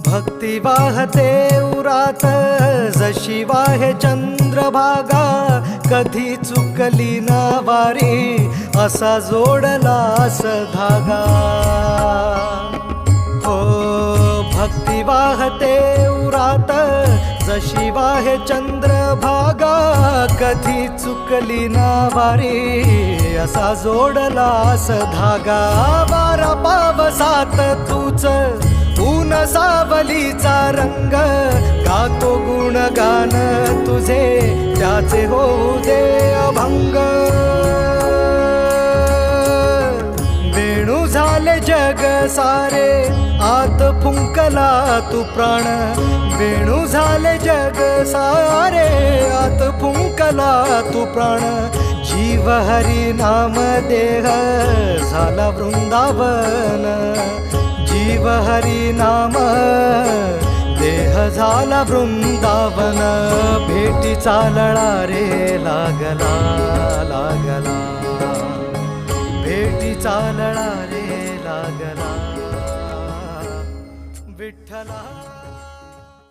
भक्ती वाहते उरात जशी वाहे चंद्रभागा, कधी चुकली ना वारी असा जोडलास धागा. हो भक्ती वाहते उरात जशी वाहे चंद्रभागा, कधी चुकली ना वारी असा जोडलास धागा. वारा पावसात तूच ऊन सावलीचा रंग, गातो गुणगान तुझे त्याचे होऊ दे अभंग. वेणू झाले जग सारे आत फुंकला तू प्राण, वेणू झाले जग सारे आत फुंकला तू प्राण. जीव हरी नाम देह झाला वृंदावन, जीव हरी नाम देह झाला वृंदावन. भेटीचा लळा रे लागला लागला, भेटीचा लळा रे लागला विठ्ठला.